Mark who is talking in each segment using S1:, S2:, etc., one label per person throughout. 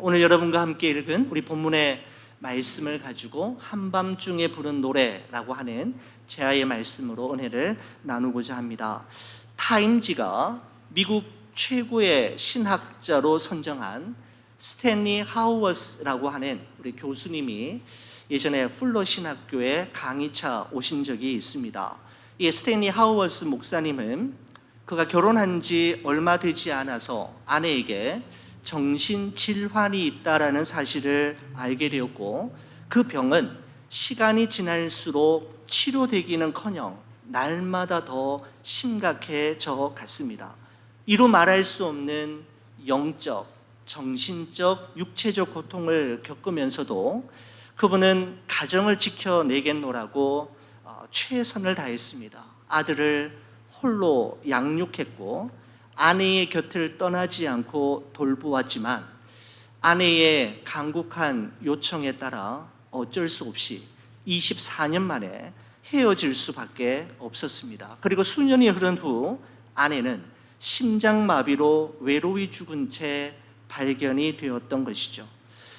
S1: 오늘 여러분과 함께 읽은 우리 본문의 말씀을 가지고 한밤중에 부른 노래라고 하는 제아의 말씀으로 은혜를 나누고자 합니다. 타임지가 미국 최고의 신학자로 선정한 스탠리 하우어스라고 하는 우리 교수님이 예전에 풀러 신학교에 강의차 오신 적이 있습니다. 이 스탠리 하우어스 목사님은 그가 결혼한 지 얼마 되지 않아서 아내에게 정신질환이 있다라는 사실을 알게 되었고, 그 병은 시간이 지날수록 치료되기는커녕 날마다 더 심각해져 갔습니다. 이루 말할 수 없는 영적, 정신적, 육체적 고통을 겪으면서도 그분은 가정을 지켜내겠노라고 최선을 다했습니다. 아들을 홀로 양육했고 아내의 곁을 떠나지 않고 돌보았지만 아내의 간곡한 요청에 따라 어쩔 수 없이 24년 만에 헤어질 수밖에 없었습니다. 그리고 수년이 흐른 후 아내는 심장마비로 외로이 죽은 채 발견이 되었던 것이죠.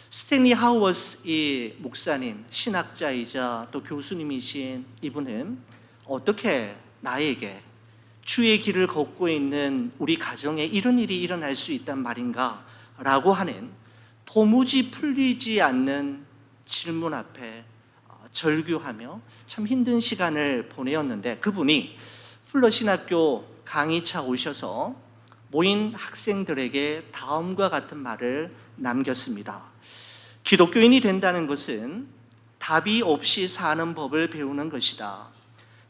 S1: 스탠리 하우어스 이 목사님, 신학자이자 또 교수님이신 이분은 어떻게 나에게 주의 길을 걷고 있는 우리 가정에 이런 일이 일어날 수 있단 말인가? 라고 하는 도무지 풀리지 않는 질문 앞에 절규하며 참 힘든 시간을 보내었는데, 그분이 풀러 신학교 강의차 오셔서 모인 학생들에게 다음과 같은 말을 남겼습니다. 기독교인이 된다는 것은 답이 없이 사는 법을 배우는 것이다.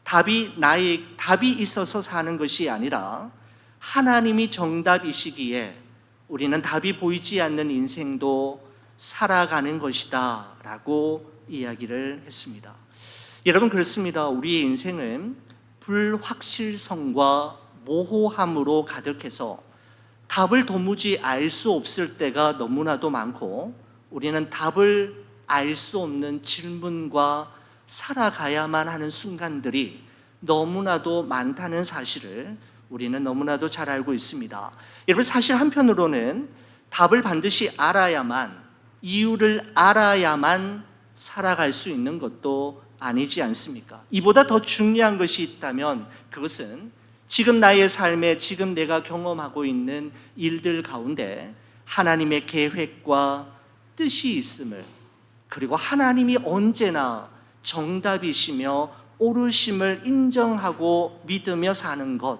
S1: 답이 있어서 사는 것이 아니라 하나님이 정답이시기에 우리는 답이 보이지 않는 인생도 살아가는 것이다 라고 이야기를 했습니다. 여러분, 그렇습니다. 우리의 인생은 불확실성과 모호함으로 가득해서 답을 도무지 알 수 없을 때가 너무나도 많고, 우리는 답을 알 수 없는 질문과 살아가야만 하는 순간들이 너무나도 많다는 사실을 우리는 너무나도 잘 알고 있습니다. 여러분, 사실 한편으로는 답을 반드시 알아야만, 이유를 알아야만 살아갈 수 있는 것도 아니지 않습니까? 이보다 더 중요한 것이 있다면 그것은 지금 나의 삶에 지금 내가 경험하고 있는 일들 가운데 하나님의 계획과 뜻이 있음을, 그리고 하나님이 언제나 정답이시며 옳으심을 인정하고 믿으며 사는 것,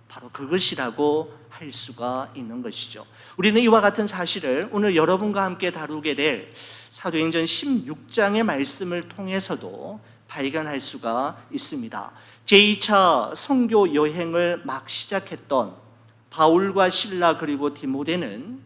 S1: 바로 그것이라고 할 수가 있는 것이죠. 우리는 이와 같은 사실을 오늘 여러분과 함께 다루게 될 사도행전 16장의 말씀을 통해서도 발견할 수가 있습니다. 제2차 선교 여행을 막 시작했던 바울과 실라 그리고 디모데는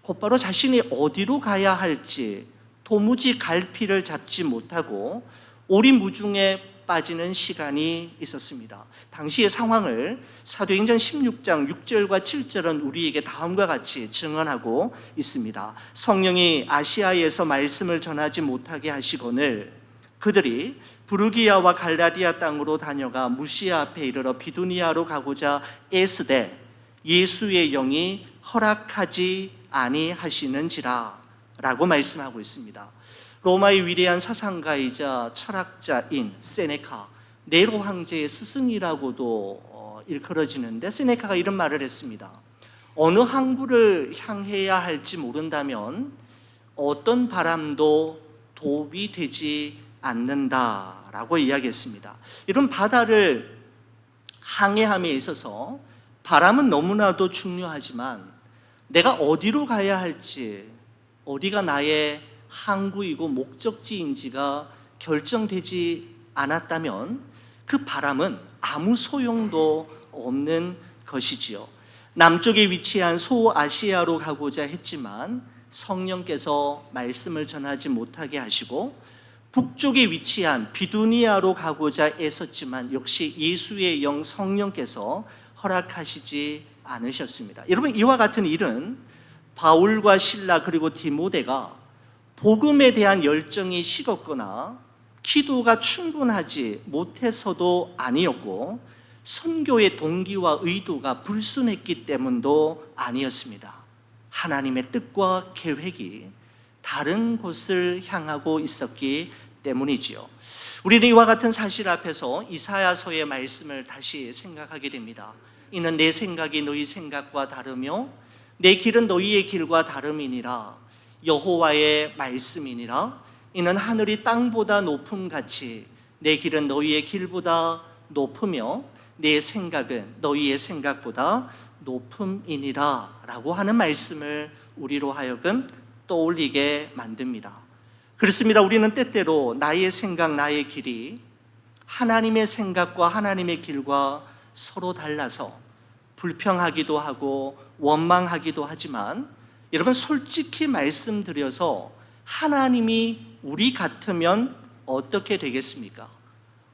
S1: 곧바로 자신이 어디로 가야 할지 도무지 갈피를 잡지 못하고 오리무중에 빠지는 시간이 있었습니다. 당시의 상황을 사도행전 16장 6절과 7절은 우리에게 다음과 같이 증언하고 있습니다. 성령이 아시아에서 말씀을 전하지 못하게 하시거늘 그들이 부르기아와 갈라디아 땅으로 다녀가 무시아 앞에 이르러 비두니아로 가고자 애쓰되 예수의 영이 허락하지 아니하시는지라 라고 말씀하고 있습니다. 로마의 위대한 사상가이자 철학자인 세네카, 네로 황제의 스승이라고도 일컬어지는데, 세네카가 이런 말을 했습니다. 어느 항구를 향해야 할지 모른다면 어떤 바람도 도움이 되지 않는다라고 이야기했습니다. 이런 바다를 항해함에 있어서 바람은 너무나도 중요하지만 내가 어디로 가야 할지, 어디가 나의 항구이고 목적지인지가 결정되지 않았다면 그 바람은 아무 소용도 없는 것이지요. 남쪽에 위치한 소아시아로 가고자 했지만 성령께서 말씀을 전하지 못하게 하시고, 북쪽에 위치한 비두니아로 가고자 애썼지만 역시 예수의 영 성령께서 허락하시지 않으셨습니다. 여러분, 이와 같은 일은 바울과 실라 그리고 디모데가 복음에 대한 열정이 식었거나 기도가 충분하지 못해서도 아니었고, 선교의 동기와 의도가 불순했기 때문도 아니었습니다. 하나님의 뜻과 계획이 다른 곳을 향하고 있었기 때문이지요. 우리는 이와 같은 사실 앞에서 이사야서의 말씀을 다시 생각하게 됩니다. 이는 내 생각이 너희 생각과 다르며 내 길은 너희의 길과 다름이니라. 여호와의 말씀이니라. 이는 하늘이 땅보다 높음같이 내 길은 너희의 길보다 높으며 내 생각은 너희의 생각보다 높음이니라 라고 하는 말씀을 우리로 하여금 떠올리게 만듭니다. 그렇습니다. 우리는 때때로 나의 생각, 나의 길이 하나님의 생각과 하나님의 길과 서로 달라서 불평하기도 하고 원망하기도 하지만, 여러분 솔직히 말씀드려서 하나님이 우리 같으면 어떻게 되겠습니까?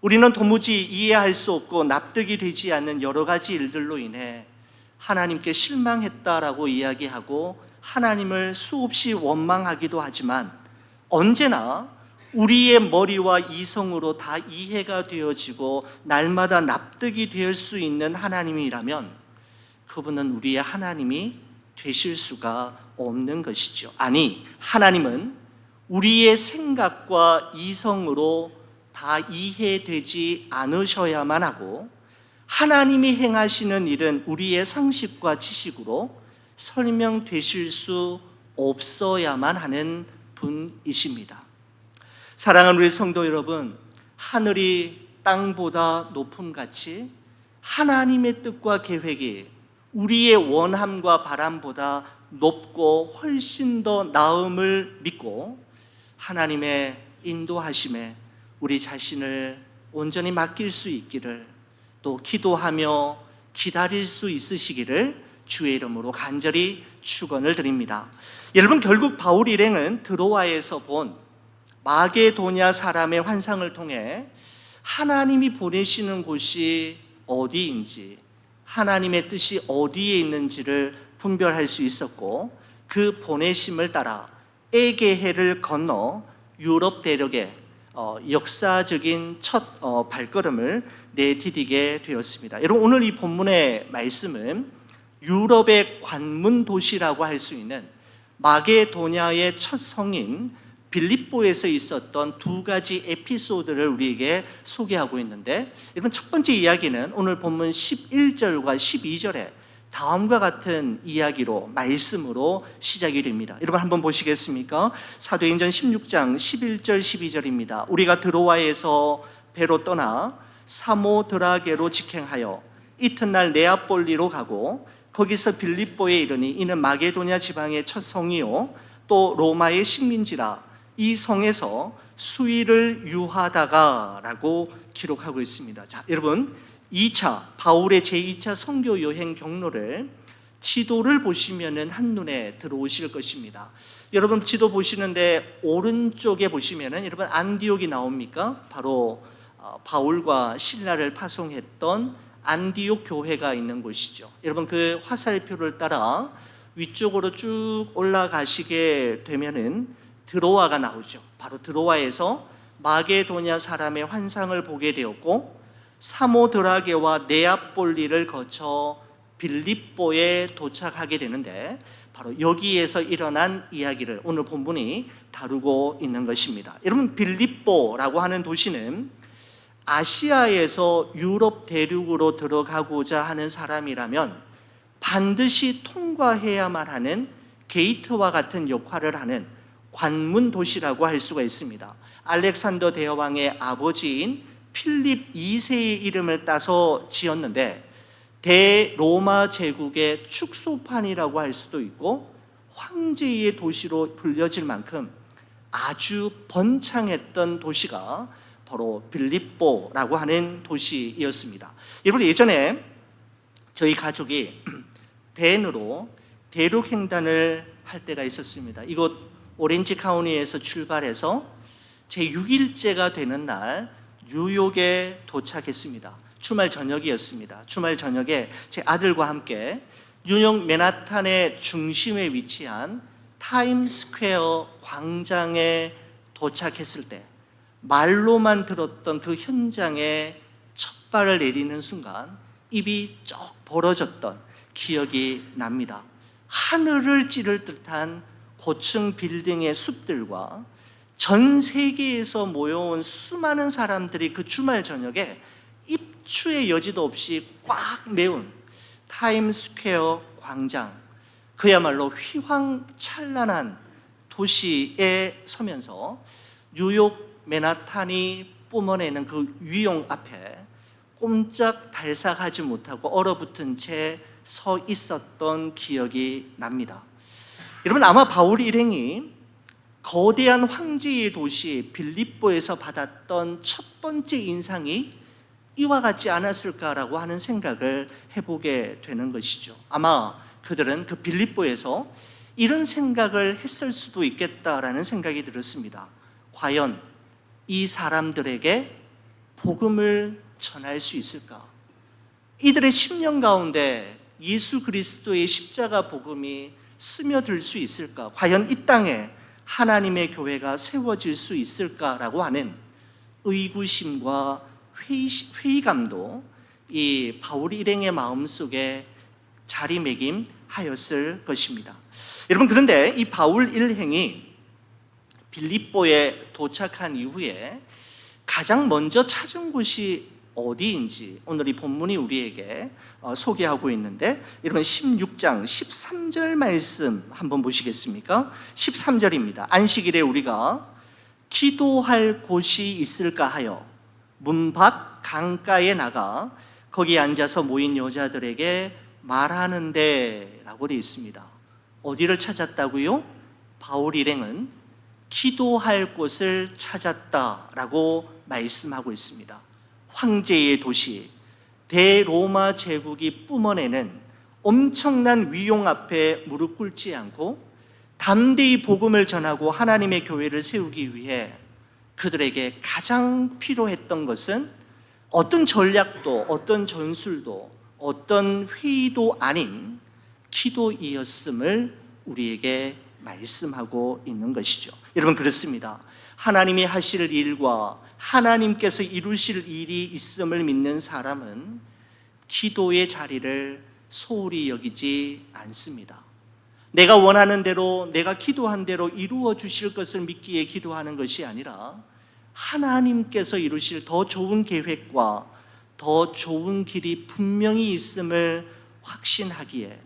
S1: 우리는 도무지 이해할 수 없고 납득이 되지 않는 여러 가지 일들로 인해 하나님께 실망했다라고 이야기하고 하나님을 수없이 원망하기도 하지만, 언제나 우리의 머리와 이성으로 다 이해가 되어지고 날마다 납득이 될 수 있는 하나님이라면 그분은 우리의 하나님이 되실 수가 없는 것이죠. 아니, 하나님은 우리의 생각과 이성으로 다 이해되지 않으셔야만 하고, 하나님이 행하시는 일은 우리의 상식과 지식으로 설명되실 수 없어야만 하는 분이십니다. 사랑하는 우리 성도 여러분, 하늘이 땅보다 높음같이 하나님의 뜻과 계획이 우리의 원함과 바람보다 높고 훨씬 더 나음을 믿고 하나님의 인도하심에 우리 자신을 온전히 맡길 수 있기를, 또 기도하며 기다릴 수 있으시기를 주의 이름으로 간절히 축원을 드립니다. 여러분, 결국 바울 일행은 드로아에서 본 마게도냐 사람의 환상을 통해 하나님이 보내시는 곳이 어디인지, 하나님의 뜻이 어디에 있는지를 분별할 수 있었고, 그 보내심을 따라 에게해를 건너 유럽 대륙에 역사적인 첫 발걸음을 내디디게 되었습니다. 여러분, 오늘 이 본문의 말씀은 유럽의 관문 도시라고 할 수 있는 마게도냐의 첫 성인 빌립보에서 있었던 두 가지 에피소드를 우리에게 소개하고 있는데, 여러분, 첫 번째 이야기는 오늘 본문 11절과 12절에 다음과 같은 이야기로, 말씀으로 시작이 됩니다. 여러분 한번 보시겠습니까? 사도행전 16장 11절 12절입니다. 우리가 드로아에서 배로 떠나 사모드라게로 직행하여 이튿날 네아폴리로 가고 거기서 빌립보에 이르니 이는 마게도냐 지방의 첫 성이요 또 로마의 식민지라. 이 성에서 수일을 유하다가 라고 기록하고 있습니다. 자, 여러분, 바울의 제2차 선교 여행 경로를 지도를 보시면은 한눈에 들어오실 것입니다. 여러분, 지도 보시는데 오른쪽에 보시면은 여러분 안디옥이 나옵니까? 바로 바울과 실라를 파송했던 안디옥 교회가 있는 곳이죠. 여러분, 그 화살표를 따라 위쪽으로 쭉 올라가시게 되면은 드로아가 나오죠. 바로 드로아에서 마게도냐 사람의 환상을 보게 되었고, 사모드라게와 네아폴리를 거쳐 빌립보에 도착하게 되는데, 바로 여기에서 일어난 이야기를 오늘 본문이 다루고 있는 것입니다. 여러분, 빌립보라고 하는 도시는 아시아에서 유럽 대륙으로 들어가고자 하는 사람이라면 반드시 통과해야만 하는 게이트와 같은 역할을 하는 관문 도시라고 할 수가 있습니다. 알렉산더 대왕의 아버지인 필립 2세의 이름을 따서 지었는데, 대로마 제국의 축소판이라고 할 수도 있고 황제의 도시로 불려질 만큼 아주 번창했던 도시가 바로 빌립보라고 하는 도시였습니다. 여러분, 예전에 저희 가족이 밴으로 대륙 횡단을 할 때가 있었습니다. 이곳 오렌지 카운티에서 출발해서 제6일째가 되는 날 뉴욕에 도착했습니다. 주말 저녁이었습니다. 주말 저녁에 제 아들과 함께 뉴욕 맨하탄의 중심에 위치한 타임스퀘어 광장에 도착했을 때 말로만 들었던 그 현장에 첫 발을 내디는 순간 입이 쩍 벌어졌던 기억이 납니다. 하늘을 찌를 듯한 고층 빌딩의 숲들과 전 세계에서 모여온 수많은 사람들이 그 주말 저녁에 입추의 여지도 없이 꽉 메운 타임스퀘어 광장, 그야말로 휘황찬란한 도시에 서면서 뉴욕 맨하탄이 뿜어내는 그 위용 앞에 꼼짝 달싹하지 못하고 얼어붙은 채 서 있었던 기억이 납니다. 여러분, 아마 바울 일행이 거대한 황제의 도시 빌립보에서 받았던 첫 번째 인상이 이와 같지 않았을까라고 하는 생각을 해보게 되는 것이죠. 아마 그들은 그 빌립보에서 이런 생각을 했을 수도 있겠다라는 생각이 들었습니다. 과연 이 사람들에게 복음을 전할 수 있을까? 이들의 심령 가운데 예수 그리스도의 십자가 복음이 스며들 수 있을까? 과연 이 땅에 하나님의 교회가 세워질 수 있을까라고 하는 의구심과 회의감도 이 바울 일행의 마음속에 자리매김하였을 것입니다. 여러분, 그런데 이 바울 일행이 빌립보에 도착한 이후에 가장 먼저 찾은 곳이 어디인지 오늘 이 본문이 우리에게 소개하고 있는데, 여러분 16장 13절 말씀 한번 보시겠습니까? 13절입니다. 안식일에 우리가 기도할 곳이 있을까 하여 문 밖 강가에 나가 거기 앉아서 모인 여자들에게 말하는데 라고 되어 있습니다. 어디를 찾았다고요? 바울 일행은 기도할 곳을 찾았다라고 말씀하고 있습니다. 황제의 도시, 대로마 제국이 뿜어내는 엄청난 위용 앞에 무릎 꿇지 않고 담대히 복음을 전하고 하나님의 교회를 세우기 위해 그들에게 가장 필요했던 것은 어떤 전략도, 어떤 전술도, 어떤 회의도 아닌 기도이었음을 우리에게 말씀하고 있는 것이죠. 여러분, 그렇습니다. 하나님이 하실 일과 하나님께서 이루실 일이 있음을 믿는 사람은 기도의 자리를 소홀히 여기지 않습니다. 내가 원하는 대로, 내가 기도한 대로 이루어 주실 것을 믿기에 기도하는 것이 아니라 하나님께서 이루실 더 좋은 계획과 더 좋은 길이 분명히 있음을 확신하기에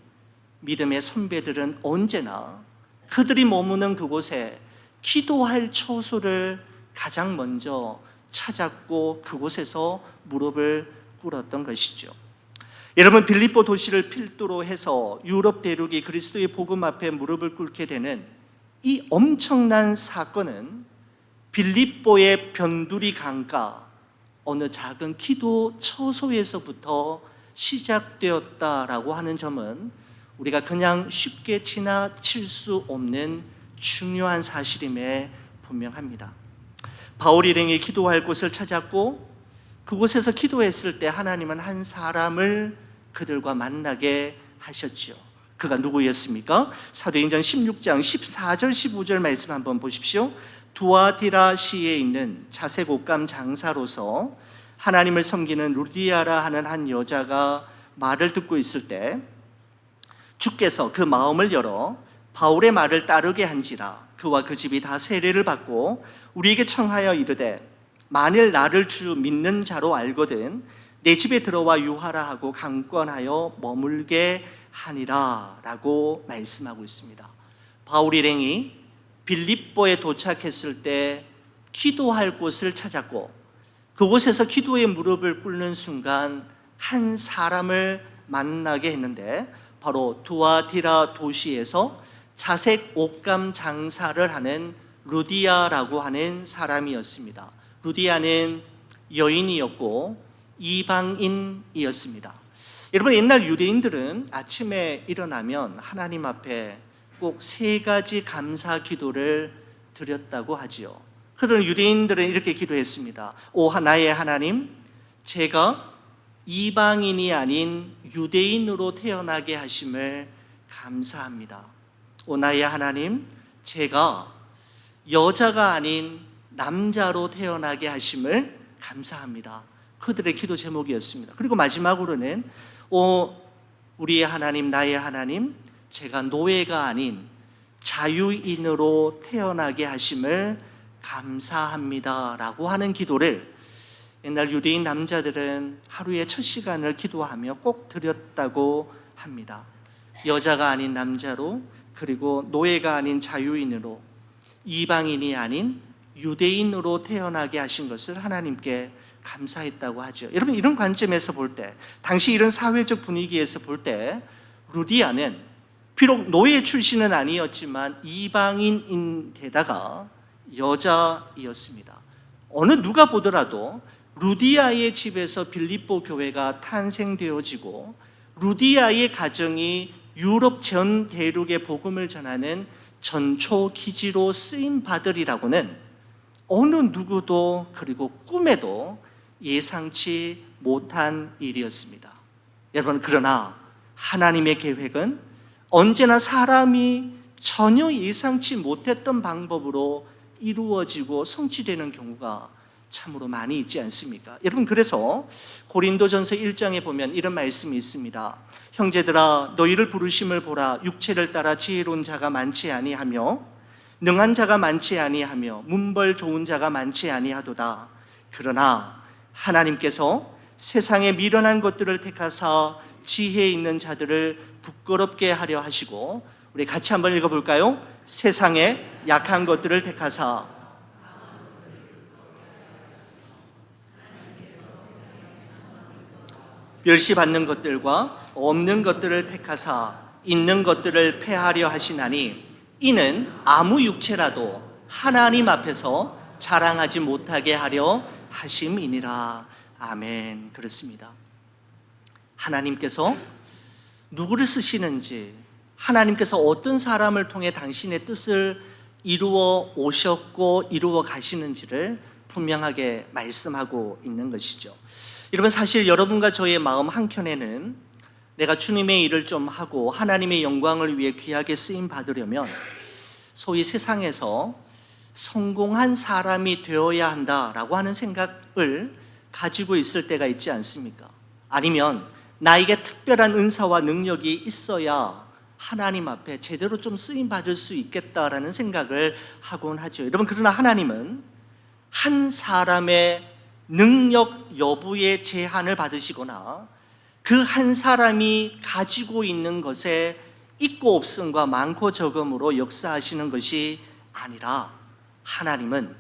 S1: 믿음의 선배들은 언제나 그들이 머무는 그곳에 기도할 처소를 가장 먼저 찾았고 그곳에서 무릎을 꿇었던 것이죠. 여러분, 빌립보 도시를 필두로 해서 유럽 대륙이 그리스도의 복음 앞에 무릎을 꿇게 되는 이 엄청난 사건은 빌립보의 변두리 강가 어느 작은 기도 처소에서부터 시작되었다라고 하는 점은 우리가 그냥 쉽게 지나칠 수 없는 중요한 사실임에 분명합니다. 바울 일행이 기도할 곳을 찾았고 그곳에서 기도했을 때 하나님은 한 사람을 그들과 만나게 하셨죠. 그가 누구였습니까? 사도행전 16장 14절 15절 말씀 한번 보십시오. 두아디라시에 있는 자색 옷감 장사로서 하나님을 섬기는 루디아라 하는 한 여자가 말을 듣고 있을 때 주께서 그 마음을 열어 바울의 말을 따르게 한지라. 그와 그 집이 다 세례를 받고 우리에게 청하여 이르되 만일 나를 주 믿는 자로 알거든 내 집에 들어와 유하라 하고 강권하여 머물게 하니라 라고 말씀하고 있습니다. 바울 일행이 빌립보에 도착했을 때 기도할 곳을 찾았고 그곳에서 기도의 무릎을 꿇는 순간 한 사람을 만나게 했는데 바로 두아디라 도시에서 자색 옷감 장사를 하는 루디아라고 하는 사람이었습니다. 루디아는 여인이었고 이방인이었습니다. 여러분, 옛날 유대인들은 아침에 일어나면 하나님 앞에 꼭 3가지 감사 기도를 드렸다고 하지요. 그들은 유대인들은 이렇게 기도했습니다. 오 나의 하나님, 제가 이방인이 아닌 유대인으로 태어나게 하심을 감사합니다. 오 나의 하나님, 제가 여자가 아닌 남자로 태어나게 하심을 감사합니다. 그들의 기도 제목이었습니다. 그리고 마지막으로는 오 우리의 하나님, 나의 하나님, 제가 노예가 아닌 자유인으로 태어나게 하심을 감사합니다 라고 하는 기도를 옛날 유대인 남자들은 하루에 첫 시간을 기도하며 꼭 드렸다고 합니다. 여자가 아닌 남자로, 그리고 노예가 아닌 자유인으로, 이방인이 아닌 유대인으로 태어나게 하신 것을 하나님께 감사했다고 하죠. 여러분, 이런 관점에서 볼 때, 당시 이런 사회적 분위기에서 볼 때 루디아는 비록 노예 출신은 아니었지만 이방인인데다가 여자이었습니다. 어느 누가 보더라도 루디아의 집에서 빌립보 교회가 탄생되어지고 루디아의 가정이 유럽 전 대륙에 복음을 전하는 전초 기지로 쓰임 받으리라고는 어느 누구도, 그리고 꿈에도 예상치 못한 일이었습니다. 여러분, 그러나 하나님의 계획은 언제나 사람이 전혀 예상치 못했던 방법으로 이루어지고 성취되는 경우가 참으로 많이 있지 않습니까? 여러분, 그래서 고린도전서 1장에 보면 이런 말씀이 있습니다. 형제들아, 너희를 부르심을 보라. 육체를 따라 지혜로운 자가 많지 아니하며 능한 자가 많지 아니하며 문벌 좋은 자가 많지 아니하도다. 그러나 하나님께서 세상에 미련한 것들을 택하사 지혜 있는 자들을 부끄럽게 하려 하시고, 우리 같이 한번 읽어볼까요? 세상에 약한 것들을 택하사 멸시받는 것들과 없는 것들을 택하사 있는 것들을 폐하려 하시나니 이는 아무 육체라도 하나님 앞에서 자랑하지 못하게 하려 하심이니라. 아멘. 그렇습니다. 하나님께서 누구를 쓰시는지, 하나님께서 어떤 사람을 통해 당신의 뜻을 이루어 오셨고 이루어 가시는지를 분명하게 말씀하고 있는 것이죠. 여러분, 사실 여러분과 저의 마음 한켠에는 내가 주님의 일을 좀 하고 하나님의 영광을 위해 귀하게 쓰임 받으려면 소위 세상에서 성공한 사람이 되어야 한다라고 하는 생각을 가지고 있을 때가 있지 않습니까? 아니면 나에게 특별한 은사와 능력이 있어야 하나님 앞에 제대로 좀 쓰임 받을 수 있겠다라는 생각을 하곤 하죠. 여러분, 그러나 하나님은 한 사람의 능력 여부의 제한을 받으시거나 그 한 사람이 가지고 있는 것에 있고 없음과 많고 적음으로 역사하시는 것이 아니라 하나님은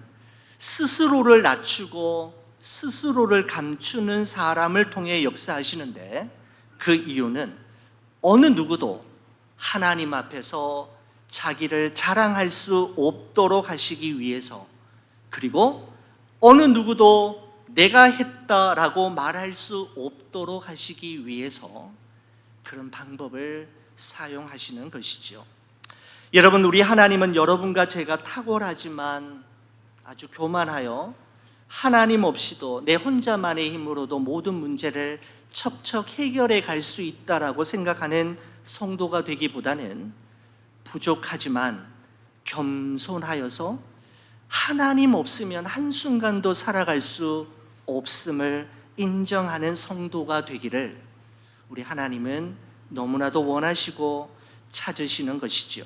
S1: 스스로를 낮추고 스스로를 감추는 사람을 통해 역사하시는데, 그 이유는 어느 누구도 하나님 앞에서 자기를 자랑할 수 없도록 하시기 위해서, 그리고 어느 누구도 내가 했다라고 말할 수 없도록 하시기 위해서 그런 방법을 사용하시는 것이죠. 여러분, 우리 하나님은 여러분과 제가 탁월하지만 아주 교만하여 하나님 없이도 내 혼자만의 힘으로도 모든 문제를 척척 해결해 갈 수 있다라고 생각하는 성도가 되기보다는 부족하지만 겸손하여서 하나님 없으면 한순간도 살아갈 수 없음을 인정하는 성도가 되기를 우리 하나님은 너무나도 원하시고 찾으시는 것이죠.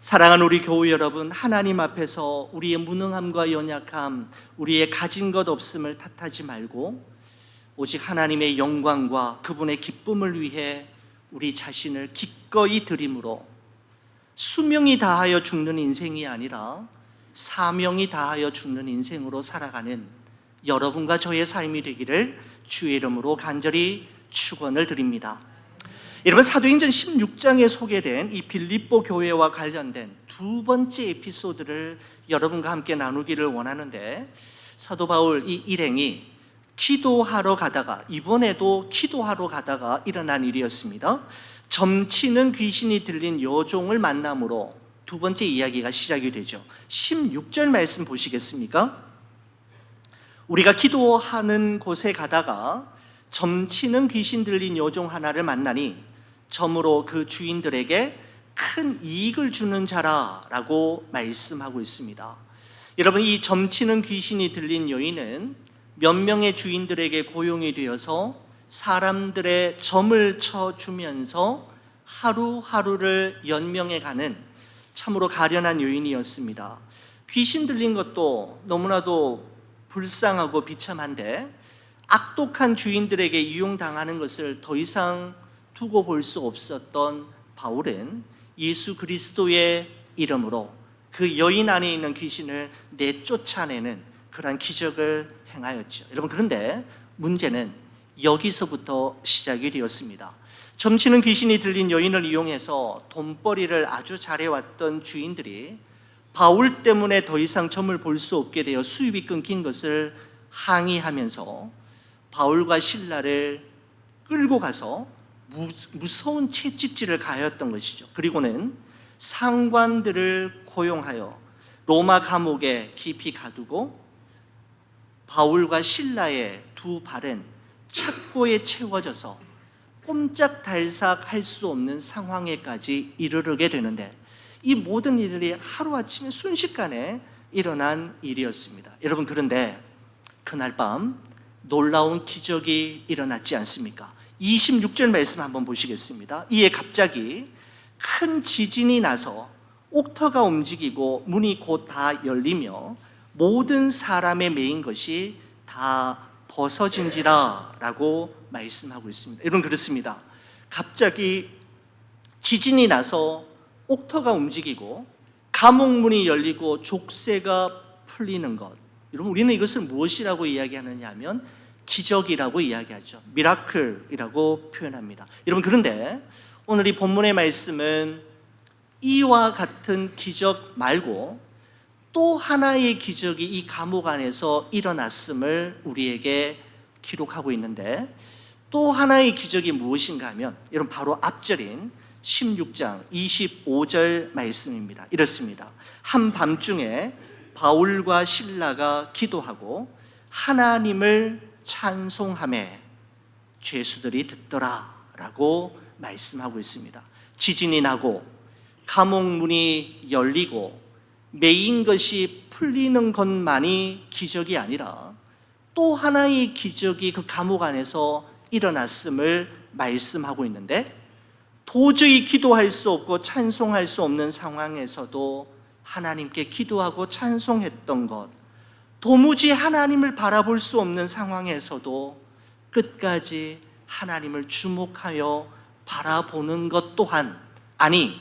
S1: 사랑하는 우리 교우 여러분, 하나님 앞에서 우리의 무능함과 연약함, 우리의 가진 것 없음을 탓하지 말고 오직 하나님의 영광과 그분의 기쁨을 위해 우리 자신을 기꺼이 드림으로 수명이 다하여 죽는 인생이 아니라 사명이 다하여 죽는 인생으로 살아가는 여러분과 저의 삶이 되기를 주의 이름으로 간절히 축원을 드립니다. 여러분, 사도행전 16장에 소개된 이 빌립보 교회와 관련된 두 번째 에피소드를 여러분과 함께 나누기를 원하는데, 사도 바울 이 일행이 기도하러 가다가, 이번에도 기도하러 가다가 일어난 일이었습니다. 점치는 귀신이 들린 여종을 만남으로 두 번째 이야기가 시작이 되죠. 16절 말씀 보시겠습니까? 우리가 기도하는 곳에 가다가 점치는 귀신 들린 여종 하나를 만나니 점으로 그 주인들에게 큰 이익을 주는 자라라고 말씀하고 있습니다. 여러분, 이 점치는 귀신이 들린 여인은 몇 명의 주인들에게 고용이 되어서 사람들의 점을 쳐주면서 하루하루를 연명해가는 참으로 가련한 여인이었습니다. 귀신 들린 것도 너무나도 불쌍하고 비참한데 악독한 주인들에게 이용당하는 것을 더 이상 두고 볼 수 없었던 바울은 예수 그리스도의 이름으로 그 여인 안에 있는 귀신을 내쫓아내는 그러한 기적을 행하였죠. 여러분, 그런데 문제는 여기서부터 시작이 되었습니다. 점치는 귀신이 들린 여인을 이용해서 돈벌이를 아주 잘해왔던 주인들이 바울 때문에 더 이상 점을 볼 수 없게 되어 수입이 끊긴 것을 항의하면서 바울과 실라를 끌고 가서 무서운 채찍질을 가하였던 것이죠. 그리고는 상관들을 고용하여 로마 감옥에 깊이 가두고 바울과 실라의 두 발은 착고에 채워져서 꼼짝달싹 할 수 없는 상황에까지 이르게 되는데, 이 모든 일들이 하루아침에 순식간에 일어난 일이었습니다. 여러분, 그런데 그날 밤 놀라운 기적이 일어났지 않습니까? 26절 말씀 한번 보시겠습니다. 이에 갑자기 큰 지진이 나서 옥터가 움직이고 문이 곧 다 열리며 모든 사람의 매인 것이 다 벗어진지라 라고 말씀하고 있습니다. 여러분, 그렇습니다. 갑자기 지진이 나서 옥터가 움직이고 감옥문이 열리고 족쇄가 풀리는 것, 여러분, 우리는 이것을 무엇이라고 이야기하느냐 하면 기적이라고 이야기하죠. 미라클이라고 표현합니다. 여러분, 그런데 오늘 이 본문의 말씀은 이와 같은 기적 말고 또 하나의 기적이 이 감옥 안에서 일어났음을 우리에게 기록하고 있는데, 또 하나의 기적이 무엇인가 하면 여러분, 바로 앞절인 16장 25절 말씀입니다. 이렇습니다. 한밤중에 바울과 실라가 기도하고 하나님을 찬송하매 죄수들이 듣더라 라고 말씀하고 있습니다. 지진이 나고 감옥문이 열리고 매인 것이 풀리는 것만이 기적이 아니라 또 하나의 기적이 그 감옥 안에서 일어났음을 말씀하고 있는데, 도저히 기도할 수 없고 찬송할 수 없는 상황에서도 하나님께 기도하고 찬송했던 것, 도무지 하나님을 바라볼 수 없는 상황에서도 끝까지 하나님을 주목하여 바라보는 것 또한, 아니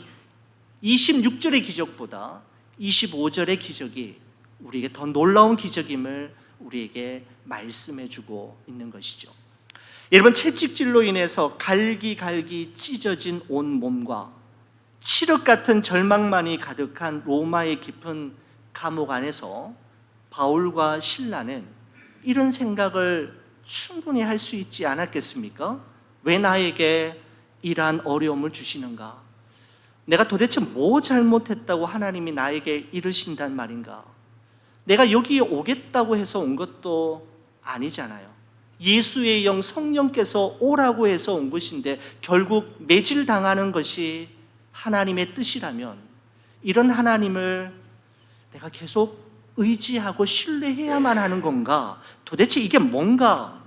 S1: 26절의 기적보다 25절의 기적이 우리에게 더 놀라운 기적임을 우리에게 말씀해 주고 있는 것이죠. 여러분, 채찍질로 인해서 갈기갈기 찢어진 온 몸과 칠흑 같은 절망만이 가득한 로마의 깊은 감옥 안에서 바울과 실라는 이런 생각을 충분히 할 수 있지 않았겠습니까? 왜 나에게 이러한 어려움을 주시는가? 내가 도대체 뭐 잘못했다고 하나님이 나에게 이러신단 말인가? 내가 여기에 오겠다고 해서 온 것도 아니잖아요. 예수의 영 성령께서 오라고 해서 온 것인데 결국 매질당하는 것이 하나님의 뜻이라면 이런 하나님을 내가 계속 의지하고 신뢰해야만 하는 건가? 도대체 이게 뭔가?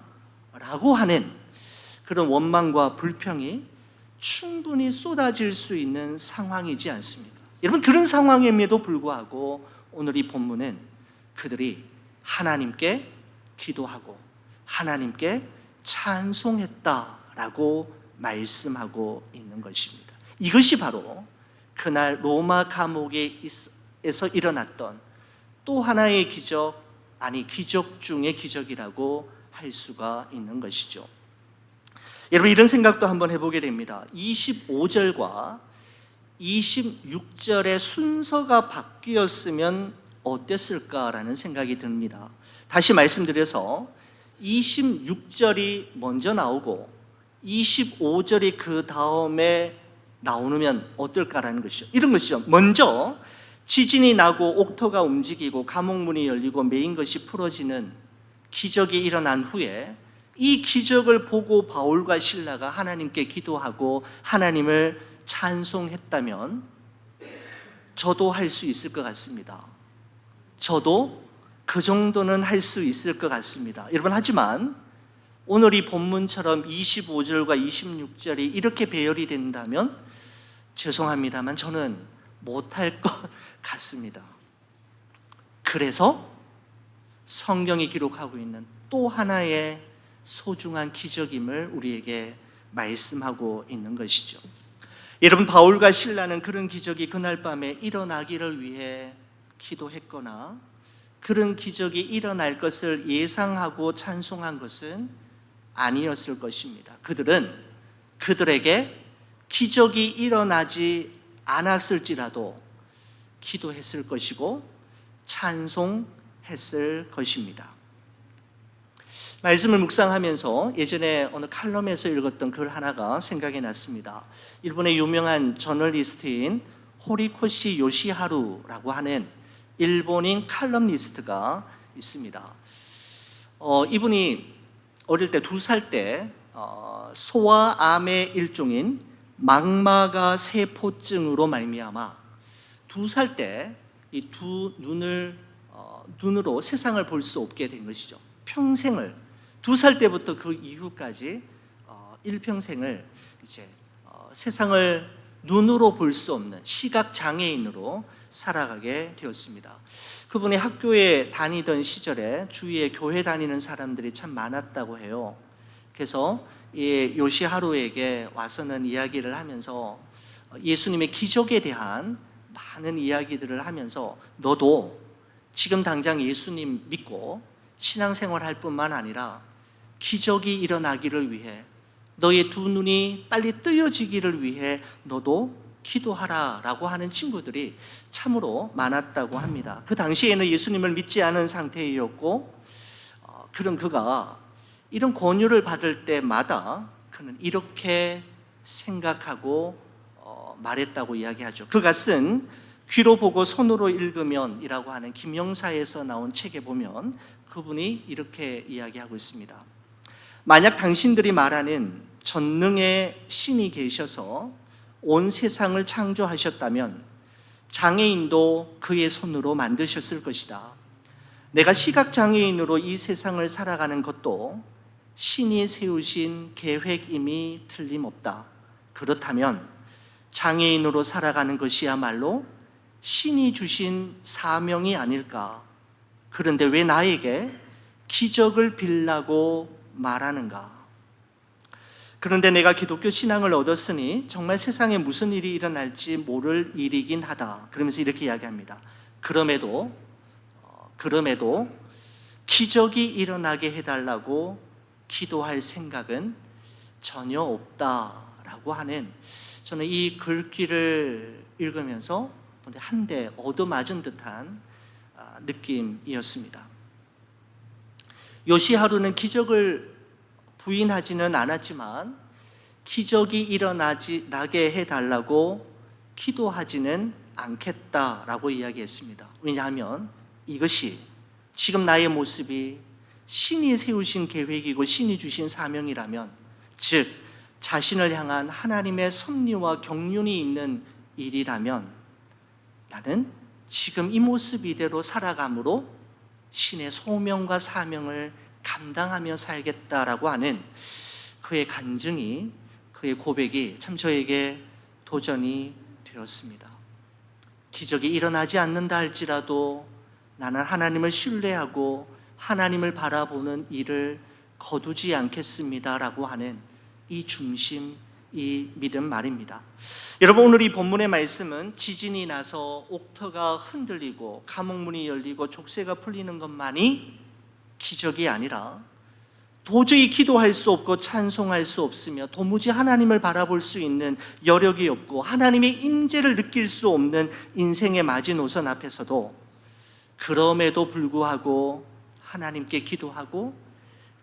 S1: 라고 하는 그런 원망과 불평이 충분히 쏟아질 수 있는 상황이지 않습니까? 여러분, 그런 상황임에도 불구하고 오늘 이 본문은 그들이 하나님께 기도하고 하나님께 찬송했다라고 말씀하고 있는 것입니다. 이것이 바로 그날 로마 감옥에서 일어났던 또 하나의 기적, 아니 기적 중의 기적이라고 할 수가 있는 것이죠. 여러분, 이런 생각도 한번 해보게 됩니다. 25절과 26절의 순서가 바뀌었으면 어땠을까라는 생각이 듭니다. 다시 말씀드려서 26절이 먼저 나오고 25절이 그 다음에 나오면 어떨까라는 것이죠. 이런 것이죠. 먼저 지진이 나고 옥토가 움직이고 감옥문이 열리고 매인 것이 풀어지는 기적이 일어난 후에 이 기적을 보고 바울과 실라가 하나님께 기도하고 하나님을 찬송했다면 저도 할 수 있을 것 같습니다. 저도 그 정도는 할 수 있을 것 같습니다. 여러분, 하지만 오늘 이 본문처럼 25절과 26절이 이렇게 배열이 된다면 죄송합니다만 저는 못할 것 같습니다. 그래서 성경이 기록하고 있는 또 하나의 소중한 기적임을 우리에게 말씀하고 있는 것이죠. 여러분, 바울과 실라는 그런 기적이 그날 밤에 일어나기를 위해 기도했거나 그런 기적이 일어날 것을 예상하고 찬송한 것은 아니었을 것입니다. 그들은 그들에게 기적이 일어나지 않았을지라도 기도했을 것이고 찬송했을 것입니다. 말씀을 묵상하면서 예전에 어느 칼럼에서 읽었던 글 하나가 생각이 났습니다. 일본의 유명한 저널리스트인 호리코시 요시하루라고 하는 일본인 칼럼니스트가 있습니다. 이분이 어릴 때 2살 때 소아암의 일종인 망막아 세포증으로 말미암아 2살 때 이 두 눈으로 세상을 볼 수 없게 된 것이죠. 평생을 2살 때부터 그 이후까지 일평생을 이제 세상을 눈으로 볼 수 없는 시각 장애인으로 살아가게 되었습니다. 그분이 학교에 다니던 시절에 주위에 교회 다니는 사람들이 참 많았다고 해요. 그래서 이 요시하루에게 와서는 이야기를 하면서 예수님의 기적에 대한 많은 이야기들을 하면서 너도 지금 당장 예수님 믿고 신앙생활 할 뿐만 아니라 기적이 일어나기를 위해 너의 두 눈이 빨리 뜨여지기를 위해 너도 기도하라 라고 하는 친구들이 참으로 많았다고 합니다. 그 당시에는 예수님을 믿지 않은 상태였고 그런 그가 이런 권유를 받을 때마다 그는 이렇게 생각하고 말했다고 이야기하죠. 그가 쓴 귀로 보고 손으로 읽으면 이라고 하는 김영사에서 나온 책에 보면 그분이 이렇게 이야기하고 있습니다. 만약 당신들이 말하는 전능의 신이 계셔서 온 세상을 창조하셨다면 장애인도 그의 손으로 만드셨을 것이다. 내가 시각장애인으로 이 세상을 살아가는 것도 신이 세우신 계획임이 틀림없다. 그렇다면 장애인으로 살아가는 것이야말로 신이 주신 사명이 아닐까? 그런데 왜 나에게 기적을 빌라고 말하는가? 그런데 내가 기독교 신앙을 얻었으니 정말 세상에 무슨 일이 일어날지 모를 일이긴 하다. 그러면서 이렇게 이야기합니다. 그럼에도 기적이 일어나게 해달라고 기도할 생각은 전혀 없다라고 하는, 저는 이 글귀를 읽으면서 한 대 얻어맞은 듯한 느낌이었습니다. 요시하루는 기적을 부인하지는 않았지만 기적이 일어나게 해달라고 기도하지는 않겠다라고 이야기했습니다. 왜냐하면 이것이 지금 나의 모습이 신이 세우신 계획이고 신이 주신 사명이라면, 즉 자신을 향한 하나님의 섭리와 경륜이 있는 일이라면 나는 지금 이 모습 이대로 살아감으로 신의 소명과 사명을 감당하며 살겠다라고 하는 그의 간증이, 그의 고백이 참 저에게 도전이 되었습니다. 기적이 일어나지 않는다 할지라도 나는 하나님을 신뢰하고 하나님을 바라보는 일을 거두지 않겠습니다라고 하는 이 중심, 이 믿음 말입니다. 여러분, 오늘 이 본문의 말씀은 지진이 나서 옥터가 흔들리고 감옥문이 열리고 족쇄가 풀리는 것만이 기적이 아니라 도저히 기도할 수 없고 찬송할 수 없으며 도무지 하나님을 바라볼 수 있는 여력이 없고 하나님의 임재를 느낄 수 없는 인생의 마지노선 앞에서도 그럼에도 불구하고 하나님께 기도하고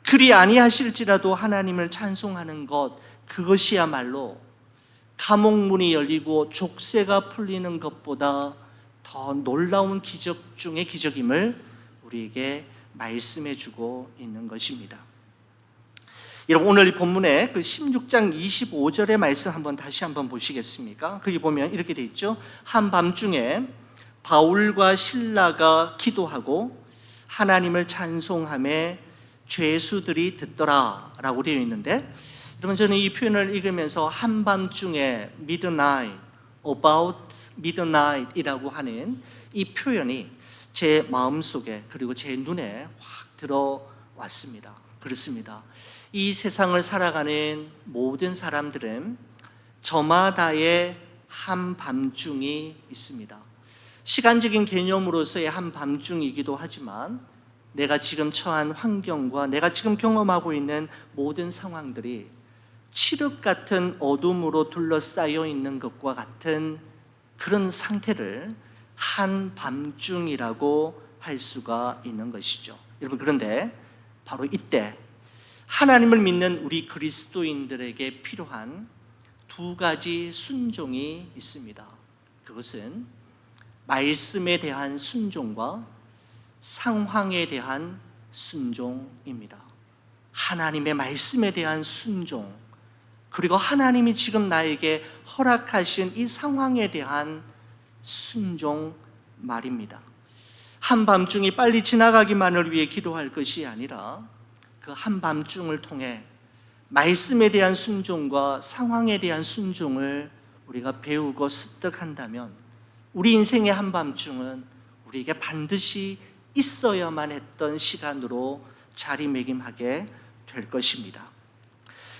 S1: 그리 아니하실지라도 하나님을 찬송하는 것, 그것이야말로 감옥문이 열리고 족쇄가 풀리는 것보다 더 놀라운 기적 중의 기적임을 우리에게 말씀해 주고 있는 것입니다. 여러분, 오늘 이 본문의 그 16장 25절의 말씀 다시 한번 보시겠습니까? 거기 보면 이렇게 돼 있죠. 한밤중에 바울과 실라가 기도하고 하나님을 찬송하며 죄수들이 듣더라 라고 되어 있는데, 여러분 저는 이 표현을 읽으면서 한밤중에 midnight, about midnight 이라고 하는 이 표현이 제 마음속에 그리고 제 눈에 확 들어왔습니다. 그렇습니다. 이 세상을 살아가는 모든 사람들은 저마다의 한밤중이 있습니다. 시간적인 개념으로서의 한밤중이기도 하지만 내가 지금 처한 환경과 내가 지금 경험하고 있는 모든 상황들이 칠흑 같은 어둠으로 둘러싸여 있는 것과 같은 그런 상태를 한밤중이라고 할 수가 있는 것이죠. 여러분, 그런데 바로 이때 하나님을 믿는 우리 그리스도인들에게 필요한 두 가지 순종이 있습니다. 그것은 말씀에 대한 순종과 상황에 대한 순종입니다. 하나님의 말씀에 대한 순종, 그리고 하나님이 지금 나에게 허락하신 이 상황에 대한 순종 말입니다. 한밤중이 빨리 지나가기만을 위해 기도할 것이 아니라 그 한밤중을 통해 말씀에 대한 순종과 상황에 대한 순종을 우리가 배우고 습득한다면 우리 인생의 한밤중은 우리에게 반드시 있어야만 했던 시간으로 자리매김하게 될 것입니다.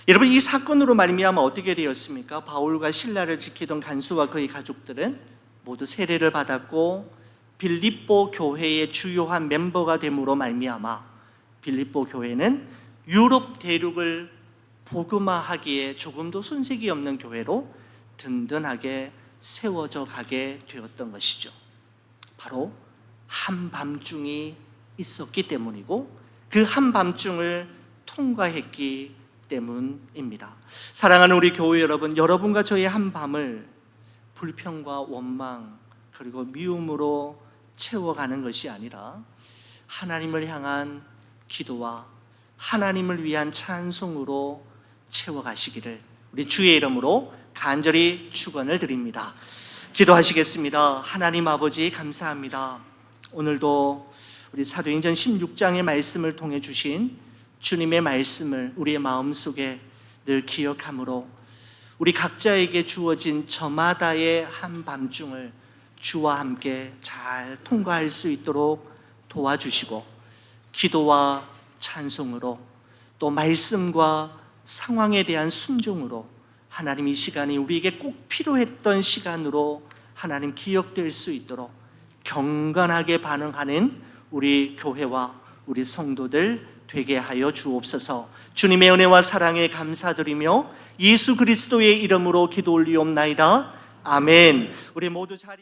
S1: 여러분, 이 사건으로 말미암아 어떻게 되었습니까? 바울과 실라를 지키던 간수와 그의 가족들은 모두 세례를 받았고 빌립보 교회의 주요한 멤버가 됨으로 말미암아 빌립보 교회는 유럽 대륙을 복음화하기에 조금도 손색이 없는 교회로 든든하게 세워져 가게 되었던 것이죠. 바로 한밤중이 있었기 때문이고 그 한밤중을 통과했기 때문입니다. 사랑하는 우리 교회 여러분, 여러분과 저의 한밤을 불평과 원망 그리고 미움으로 채워가는 것이 아니라 하나님을 향한 기도와 하나님을 위한 찬송으로 채워가시기를 우리 주의 이름으로 간절히 축원을 드립니다. 기도하시겠습니다. 하나님 아버지, 감사합니다. 오늘도 우리 사도행전 16장의 말씀을 통해 주신 주님의 말씀을 우리의 마음속에 늘 기억함으로 우리 각자에게 주어진 저마다의 한밤중을 주와 함께 잘 통과할 수 있도록 도와주시고 기도와 찬송으로 또 말씀과 상황에 대한 순종으로 하나님 이 시간이 우리에게 꼭 필요했던 시간으로 하나님 기억될 수 있도록 경건하게 반응하는 우리 교회와 우리 성도들 되게 하여 주옵소서. 주님의 은혜와 사랑에 감사드리며 예수 그리스도의 이름으로 기도 올리옵나이다. 아멘. 우리 모두 자리